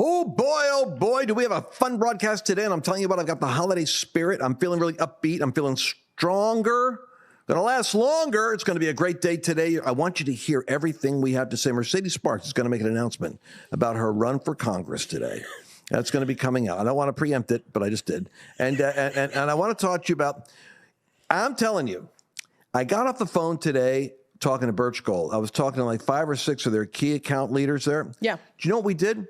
Oh boy, do we have a fun broadcast today. And I'm telling you what, I've got the holiday spirit. I'm feeling really upbeat. I'm feeling stronger. Going to last longer. It's going to be a great day today. I want you to hear everything we have to say. Mercedes Sparks is going to make an announcement about her run for Congress today. That's going to be coming out. I don't want to preempt it, but I just did. And I want to talk to you about, I'm telling you, I got off the phone today talking to Birch Gold. I was talking to like 5 or 6 of their key account leaders there. Yeah. Do you know what we did?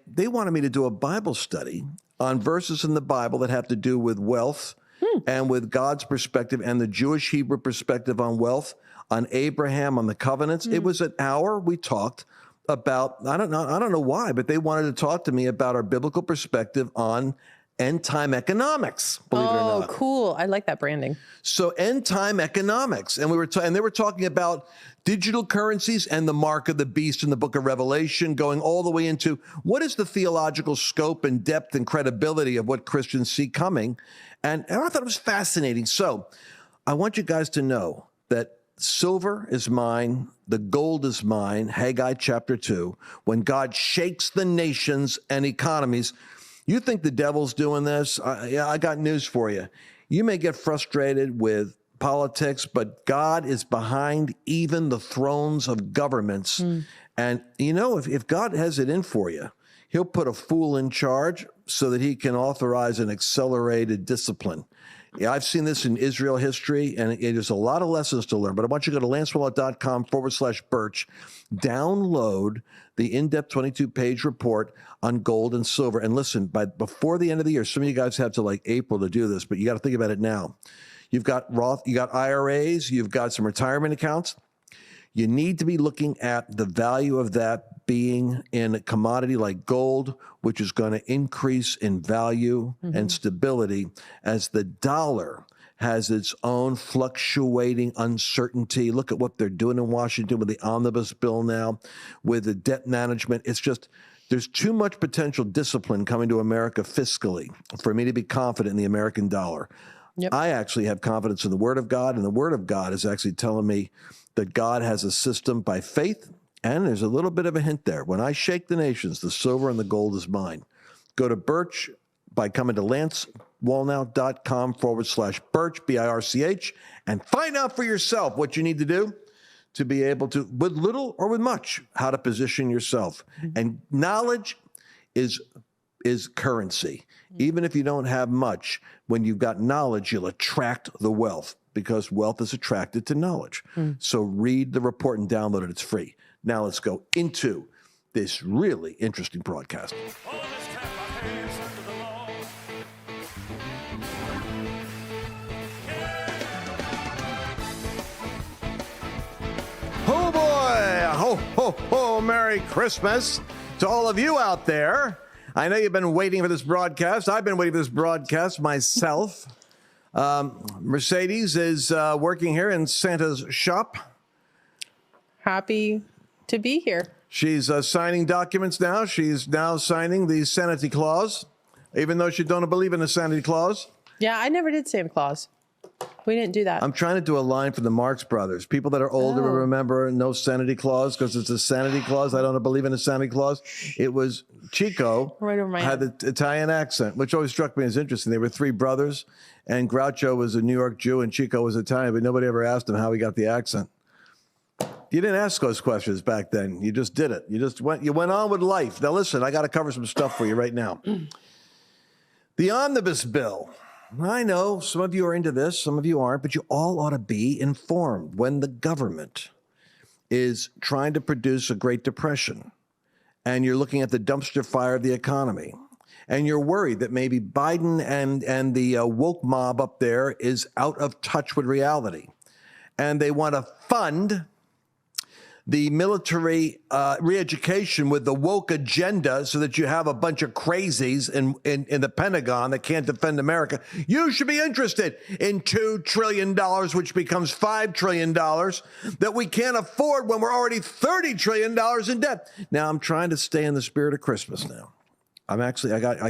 They wanted me to do a Bible study on verses in the Bible that have to do with wealth and with God's perspective and the Jewish Hebrew perspective on wealth, on Abraham, on the covenants. It was an hour we talked about, I don't know why, but they wanted to talk to me about our biblical perspective on end time economics, believe it or not. Oh, cool. I like that branding. So end time economics. And they were talking about digital currencies and the mark of the beast in the book of Revelation, going all the way into what is the theological scope and depth and credibility of what Christians see coming. And I thought it was fascinating. So I want you guys to know that silver is mine, the gold is mine, Haggai chapter 2, when God shakes the nations and economies. You think the devil's doing this? I got news for you. You may get frustrated with politics, but God is behind even the thrones of governments. And, you know, if God has it in for you, he'll put a fool in charge so that he can authorize an accelerated discipline. Yeah, I've seen this in Israel history, and there's a lot of lessons to learn. But I want you to go to lancewallett.com/Birch, download the in-depth 22-page report on gold and silver. And listen, before the end of the year, some of you guys have to like April to do this, but you got to think about it now. You've got Roth, you got IRAs, you've got some retirement accounts. You need to be looking at the value of that being in a commodity like gold, which is going to increase in value and stability as the dollar has its own fluctuating uncertainty. Look at what they're doing in Washington with the Omnibus Bill now, with the debt management. It's just, there's too much potential discipline coming to America fiscally for me to be confident in the American dollar. Yep. I actually have confidence in the Word of God, and the Word of God is actually telling me that God has a system by faith, and there's a little bit of a hint there. When I shake the nations, the silver and the gold is mine. Go to Birch by coming to lancewallnow.com/Birch, BIRCH, and find out for yourself what you need to do to be able to, with little or with much, how to position yourself. And knowledge is currency. Even if you don't have much, when you've got knowledge, you'll attract the wealth because wealth is attracted to knowledge. So read the report and download it. It's free. Now let's go into this really interesting broadcast. Oh boy! Ho, ho, ho! Merry Christmas to all of you out there. I know you've been waiting for this broadcast. I've been waiting for this broadcast myself. Mercedes is working here in Santa's shop. Happy to be here. She's signing documents now. She's now signing the Santa Claus, even though she don't believe in the Santa Claus. Yeah, I never did Santa Claus. We didn't do that. I'm trying to do a line for the Marx Brothers. People that are older will remember no Santa Claus because it's a Santa Claus. I don't believe in a Santa Claus. It was Chico, right over my had the Italian accent, which always struck me as interesting. They were 3 brothers, and Groucho was a New York Jew and Chico was Italian, but nobody ever asked him how he got the accent. You didn't ask those questions back then. You just did it. You went on with life. Now listen, I got to cover some stuff for you right now. The Omnibus Bill. I know some of you are into this, some of you aren't, but you all ought to be informed when the government is trying to produce a Great Depression and you're looking at the dumpster fire of the economy and you're worried that maybe Biden and the woke mob up there is out of touch with reality and they want to fund the military re-education with the woke agenda so that you have a bunch of crazies in the Pentagon that can't defend America. You should be interested in $2 trillion, which becomes $5 trillion that we can't afford when we're already $30 trillion in debt. Now, I'm trying to stay in the spirit of Christmas now. I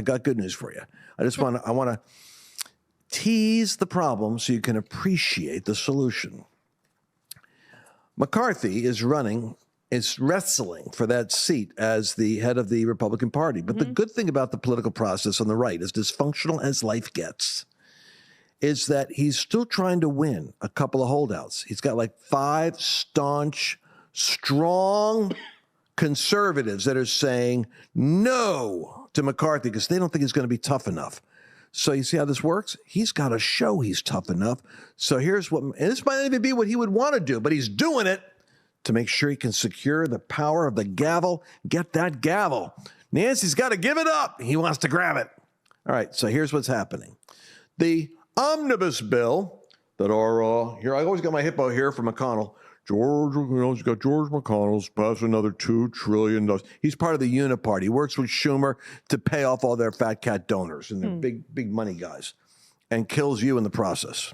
got good news for you. I want to tease the problem so you can appreciate the solution. McCarthy is running is wrestling for that seat as the head of the Republican Party. But the good thing about the political process on the right, as dysfunctional as life gets, is that he's still trying to win a couple of holdouts. He's got like 5 staunch, strong conservatives that are saying no to McCarthy because they don't think he's going to be tough enough. So you see how this works? He's got to show he's tough enough. So here's what, and this might not even be what he would want to do, but he's doing it to make sure he can secure the power of the gavel, get that gavel. Nancy's got to give it up. He wants to grab it. All right, so here's what's happening. The omnibus bill that are, here, I always got my hippo here for McConnell. George, he's got George McConnell's pass another $2 trillion. He's part of the Uniparty. He works with Schumer to pay off all their fat cat donors and their big money guys, and kills you in the process.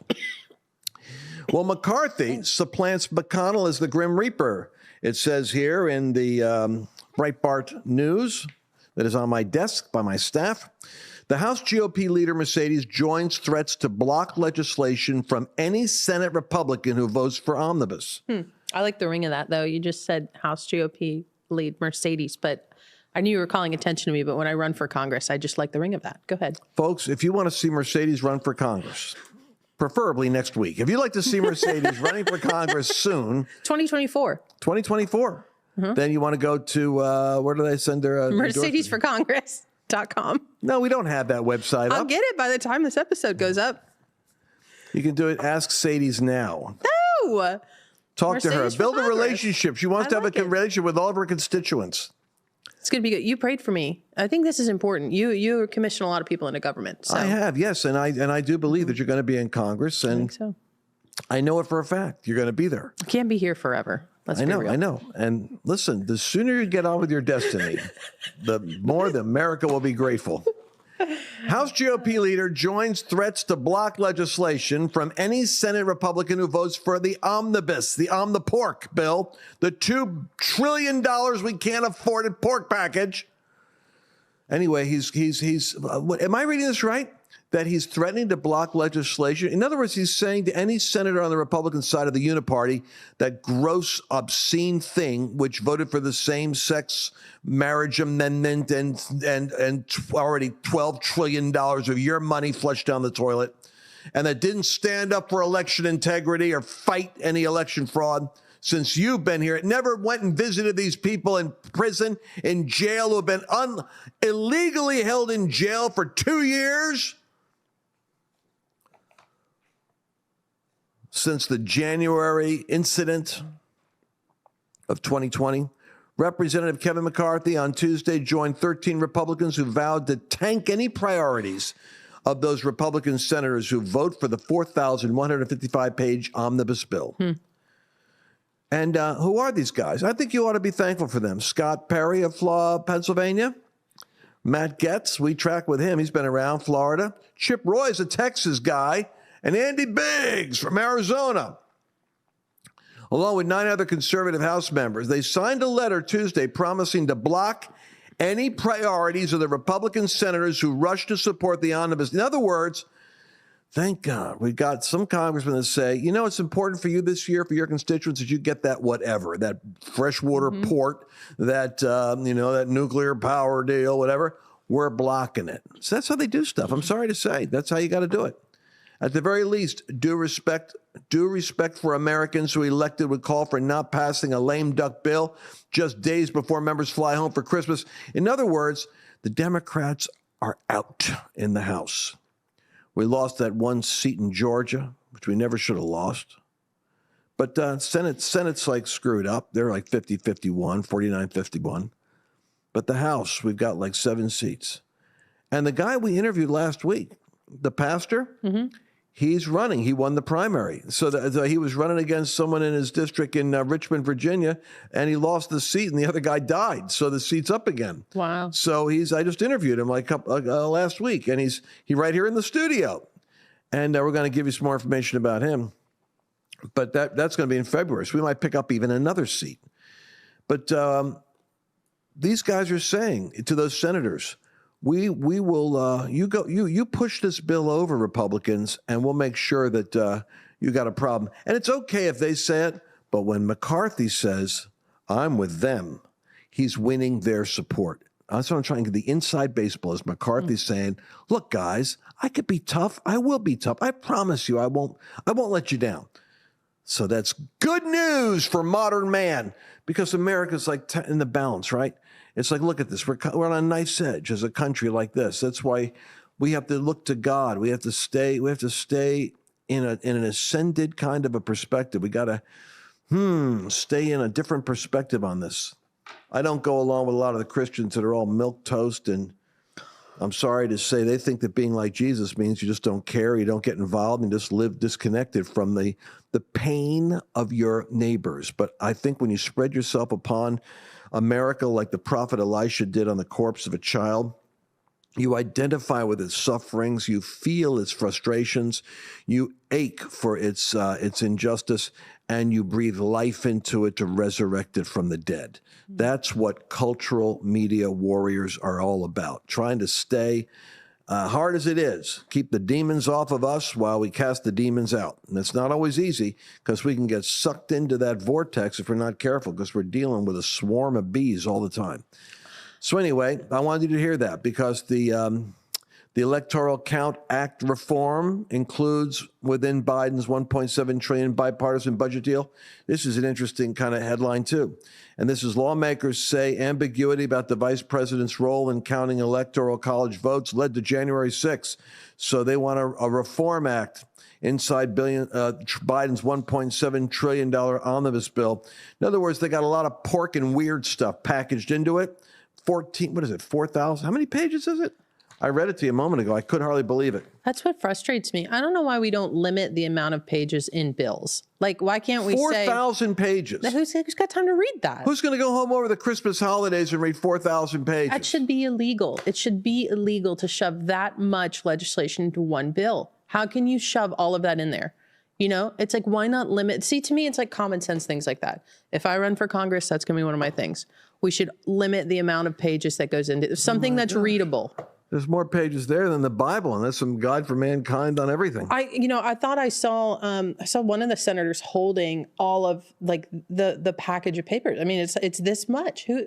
Well, McCarthy supplants McConnell as the Grim Reaper. It says here in the Breitbart News that is on my desk by my staff. The House GOP leader, Mercedes, joins threats to block legislation from any Senate Republican who votes for omnibus. I like the ring of that, though. You just said House GOP lead Mercedes, but I knew you were calling attention to me, but when I run for Congress, I just like the ring of that. Go ahead. Folks, if you want to see Mercedes run for Congress, preferably next week. If you'd like to see Mercedes running for Congress soon. 2024. 2024. Then you want to go to, where do they send their MercedesForCongress.com. No, we don't have that website I'll up. get it by the time this episode goes up. You can do it. Ask Sadie's now. No. Talk to her. Mercedes for Build a Congress. relationship. She wants to have a relationship with all of her constituents. It's going to be good. You prayed for me. I think this is important. You commission a lot of people into government. So. I have, yes, and I do believe that you're going to be in Congress, and I think so. I know it for a fact. You're going to be there. You can't be here forever. Let's be real. I know. And listen, the sooner you get on with your destiny, the more the America will be grateful. House GOP leader joins threats to block legislation from any Senate Republican who votes for the omnibus, the omnipork bill, the $2 trillion we can't afford it pork package. Anyway, am I reading this right? That he's threatening to block legislation. In other words, he's saying to any senator on the Republican side of the Uniparty, that gross, obscene thing, which voted for the same-sex marriage amendment and already $12 trillion of your money flushed down the toilet, and that didn't stand up for election integrity or fight any election fraud. Since you've been here, it never went and visited these people in prison, in jail, who have been illegally held in jail for 2 years. Since the January incident of 2020, Representative Kevin McCarthy on Tuesday joined 13 Republicans who vowed to tank any priorities of those Republican senators who vote for the 4,155-page omnibus bill. And who are these guys? I think you ought to be thankful for them. Scott Perry of Pennsylvania. Matt Gaetz, we track with him. He's been around Florida. Chip Roy is a Texas guy. And Andy Biggs from Arizona, along with 9 other conservative House members. They signed a letter Tuesday promising to block any priorities of the Republican senators who rushed to support the omnibus. In other words, thank God we got some congressmen that say, you know, it's important for you this year, for your constituents, that you get that whatever, that freshwater port, that, that nuclear power deal, whatever. We're blocking it. So that's how they do stuff. I'm sorry to say. That's how you got to do it. At the very least, due respect for Americans who elected would call for not passing a lame duck bill just days before members fly home for Christmas. In other words, the Democrats are out in the House. We lost that 1 seat in Georgia, which we never should have lost. But Senate's like screwed up. They're like 50-51, 49-51. But the House, we've got like 7 seats. And the guy we interviewed last week, the pastor, he's running. He won the primary. So he was running against someone in his district in Richmond, Virginia, and he lost the seat, and the other guy died. So the seat's up again. Wow. So I just interviewed him last week, and he's right here in the studio. And we're going to give you some more information about him. But that's going to be in February, so we might pick up even another seat. But these guys are saying to those senators, we will, you push this bill over, Republicans, and we'll make sure that you got a problem. And it's okay if they say it, but when McCarthy says, I'm with them. He's winning their support. That's what I'm trying to get. The inside baseball is McCarthy saying, look, guys, I could be tough. I will be tough. I promise you, I won't let you down. So that's good news for modern man, because America's like in the balance, right? It's like, look at this. We're on a knife's edge as a country like this. That's why we have to look to God. We have to stay in an ascended kind of a perspective. We got to stay in a different perspective on this. I don't go along with a lot of the Christians that are all milquetoast, and I'm sorry to say they think that being like Jesus means you just don't care, you don't get involved, and just live disconnected from the pain of your neighbors. But I think when you spread yourself upon America like the prophet Elisha did on the corpse of a child, you identify with its sufferings, you feel its frustrations, you ache for its injustice, and you breathe life into it to resurrect it from the dead. That's what cultural media warriors are all about, trying to stay, hard as it is, keep the demons off of us while we cast the demons out. And it's not always easy, because we can get sucked into that vortex if we're not careful, because we're dealing with a swarm of bees all the time. So anyway, I wanted you to hear that, because the Electoral Count Act reform includes within Biden's $1.7 trillion bipartisan budget deal. This is an interesting kind of headline, too. And this is lawmakers say ambiguity about the vice president's role in counting electoral college votes led to January 6th. So they want a reform act inside Biden's $1.7 trillion omnibus bill. In other words, they got a lot of pork and weird stuff packaged into it. 4,000? How many pages is it? I read it to you a moment ago. I could hardly believe it. That's what frustrates me. I don't know why we don't limit the amount of pages in bills. Like, why can't we say 4,000 pages? Who's got time to read that? Who's going to go home over the Christmas holidays and read 4,000 pages? That should be illegal. It should be illegal to shove that much legislation into one bill. How can you shove all of that in there? You know, it's like, why not limit? See, to me, it's like common sense things like that. If I run for Congress, that's going to be one of my things. We should limit the amount of pages that goes into something that's readable. There's more pages there than the Bible, and that's some guide for mankind on everything. I thought I saw one of the senators holding all of like the package of papers. I mean, it's this much. Who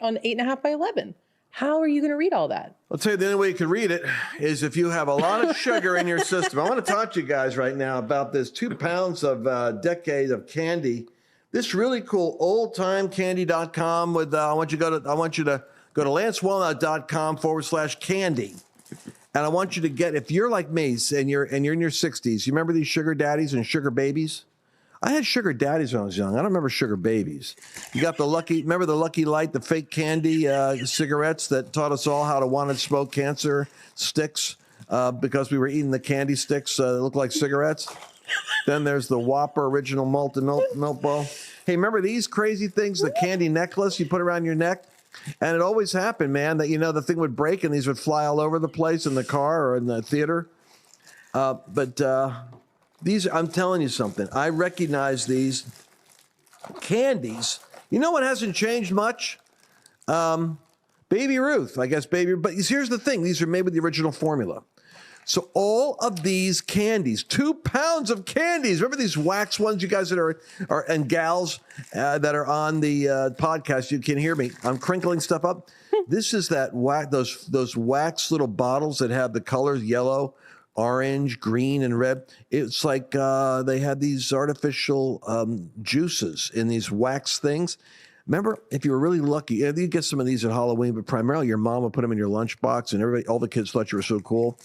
on 8.5 by 11? How are you going to read all that? I'll tell you, the only way you can read it is if you have a lot of sugar in your system. I want to talk to you guys right now about this 2 pounds of decade of candy. This really cool oldtimecandy.com with I want you to go to lancewalnut.com/candy. And I want you to get, if you're like me and you're in your 60s, you remember these sugar daddies and sugar babies? I had sugar daddies when I was young. I don't remember sugar babies. You got remember the Lucky Light, the fake candy cigarettes that taught us all how to want to smoke cancer sticks because we were eating the candy sticks that look like cigarettes? Then there's the Whopper original malted milk ball. Hey, remember these crazy things, the candy necklace you put around your neck? And it always happened, man, that, the thing would break and these would fly all over the place in the car or in the theater. But these, I'm telling you something. I recognize these candies. You know what hasn't changed much? Baby Ruth, I guess but here's the thing. These are made with the original formula. So all of these candies, 2 pounds of candies. Remember these wax ones, you guys that are and gals that are on the podcast, you can hear me. I'm crinkling stuff up. This is that those wax little bottles that have the colors yellow, orange, green, and red. It's like they had these artificial juices in these wax things. Remember, if you were really lucky, you'd get some of these at Halloween, but primarily your mom would put them in your lunchbox, and all the kids thought you were so cool.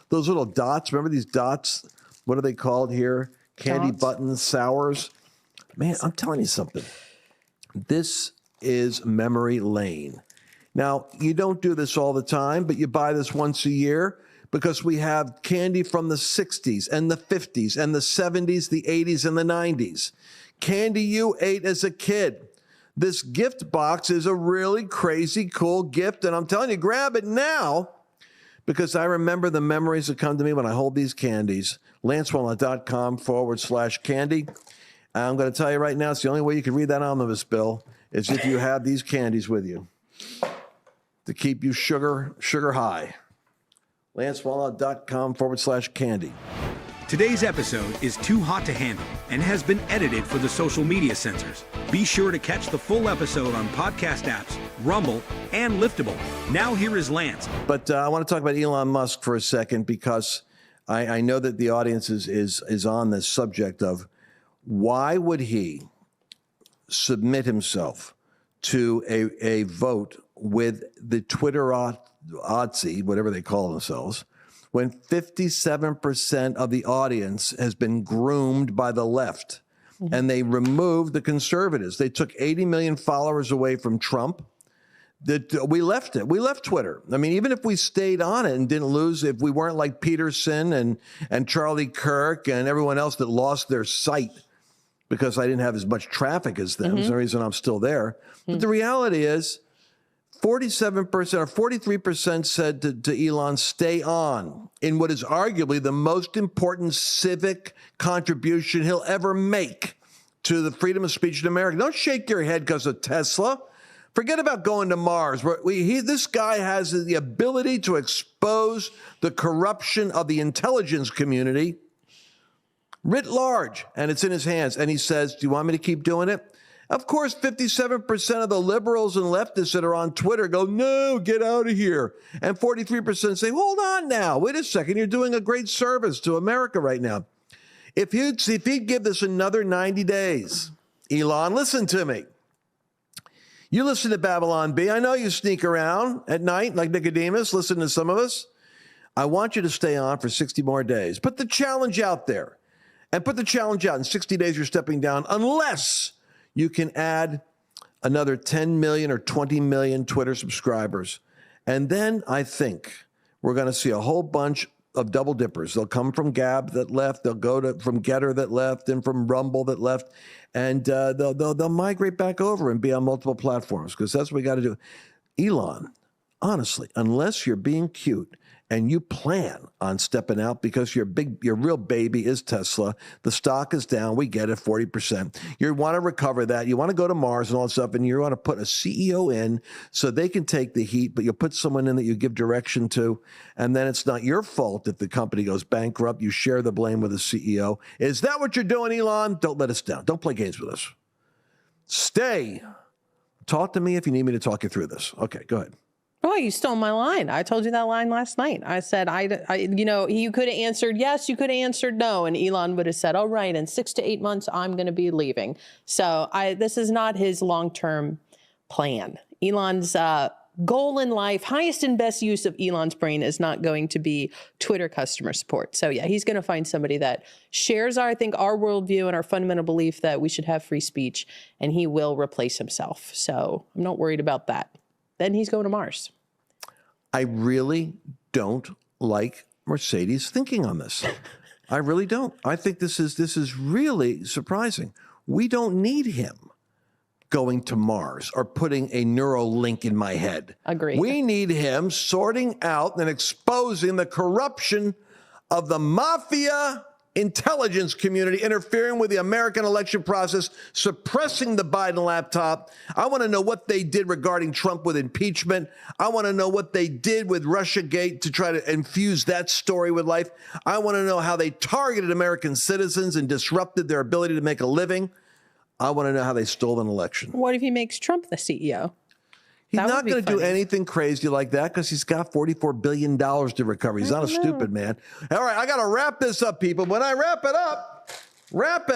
Those little dots, remember these dots? What are they called here? Candy buttons, sours. Man, I'm telling you something. This is memory lane. Now, you don't do this all the time, but you buy this once a year because we have candy from the 60s and the 50s and the 70s, the 80s, and the 90s. Candy you ate as a kid. This gift box is a really crazy, cool gift, and I'm telling you, grab it now. Because I remember the memories that come to me when I hold these candies. lancewalnut.com/candy. I'm going to tell you right now, it's the only way you can read that omnibus bill is if you have these candies with you to keep you sugar high. lancewalnut.com/candy. Today's episode is too hot to handle and has been edited for the social media censors. Be sure to catch the full episode on podcast apps, Rumble, and Liftable. Now here is Lance. But I want to talk about Elon Musk for a second, because I know that the audience is on this subject of why would he submit himself to a vote with the Twitterati, whatever they call themselves, when 57% of the audience has been groomed by the left, and they removed the conservatives. They took 80 million followers away from Trump. We left it. We left Twitter. I mean, even if we stayed on it and didn't lose, if we weren't like Peterson and Charlie Kirk and everyone else that lost their sight because I didn't have as much traffic as them, is the reason I'm still there. But the reality is 47% or 43% said to Elon, stay on in what is arguably the most important civic contribution he'll ever make to the freedom of speech in America. Don't shake your head because of Tesla. Forget about going to Mars. This guy has the ability to expose the corruption of the intelligence community writ large, and it's in his hands. And he says, do you want me to keep doing it? Of course, 57% of the liberals and leftists that are on Twitter go, no, get out of here. And 43% say, hold on now. Wait a second. You're doing a great service to America right now. If he'd give this another 90 days, Elon, listen to me. You listen to Babylon Bee. I know you sneak around at night like Nicodemus, listen to some of us. I want you to stay on for 60 more days. Put the challenge out there. And put the challenge out. In 60 days, you're stepping down unless you can add another 10 million or 20 million Twitter subscribers. And then I think we're going to see a whole bunch of double dippers. They'll come from Gab that left. They'll go from Getter that left, and from Rumble that left. And they'll migrate back over and be on multiple platforms, because that's what we got to do. Elon, honestly, unless you're being cute and you plan on stepping out because your real baby is Tesla, the stock is down, we get it, 40%. You want to recover that. You want to go to Mars and all that stuff, and you want to put a CEO in so they can take the heat, but you'll put someone in that you give direction to, and then it's not your fault if the company goes bankrupt. You share the blame with the CEO. Is that what you're doing, Elon? Don't let us down. Don't play games with us. Stay. Talk to me if you need me to talk you through this. Okay, go ahead. Oh, you stole my line. I told you that line last night. I said, you could have answered yes, you could have answered no. And Elon would have said, all right, in 6 to 8 months, I'm going to be leaving. So this is not his long-term plan. Elon's goal in life, highest and best use of Elon's brain, is not going to be Twitter customer support. So yeah, he's going to find somebody that shares our worldview and our fundamental belief that we should have free speech, and he will replace himself. So I'm not worried about that. Then he's going to Mars. I really don't like Mercedes thinking on this. I really don't. I think this is really surprising. We don't need him going to Mars or putting a neural link in my head. Agreed. We need him sorting out and exposing the corruption of the mafia intelligence community, interfering with the American election process, suppressing the Biden laptop. I want to know what they did regarding Trump with impeachment. I want to know what they did with Russiagate to try to infuse that story with life. I want to know how they targeted American citizens and disrupted their ability to make a living. I want to know how they stole an election. What if he makes Trump the CEO? He's not going to do anything crazy like that because he's got $44 billion to recover. He's not a stupid man. All right, I got to wrap this up, people. When I wrap it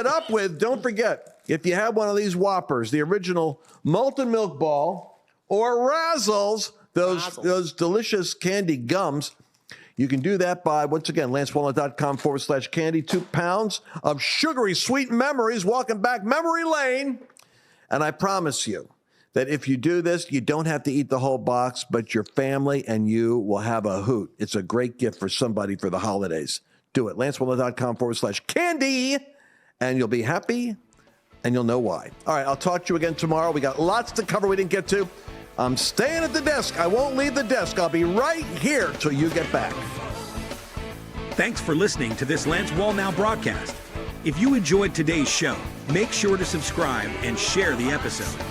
up with, don't forget, if you have one of these Whoppers, the original Molten Milk Ball, or Razzles, those delicious candy gums, you can do that by, once again, lancewallnut.com/candy, 2 pounds of sugary sweet memories walking back memory lane. And I promise you that if you do this, you don't have to eat the whole box, but your family and you will have a hoot. It's a great gift for somebody for the holidays. Do it. lancewallnut.com/candy, and you'll be happy, and you'll know why. All right, I'll talk to you again tomorrow. We got lots to cover we didn't get to. I'm staying at the desk. I won't leave the desk. I'll be right here till you get back. Thanks for listening to this Lance Wallnow broadcast. If you enjoyed today's show, make sure to subscribe and share the episode.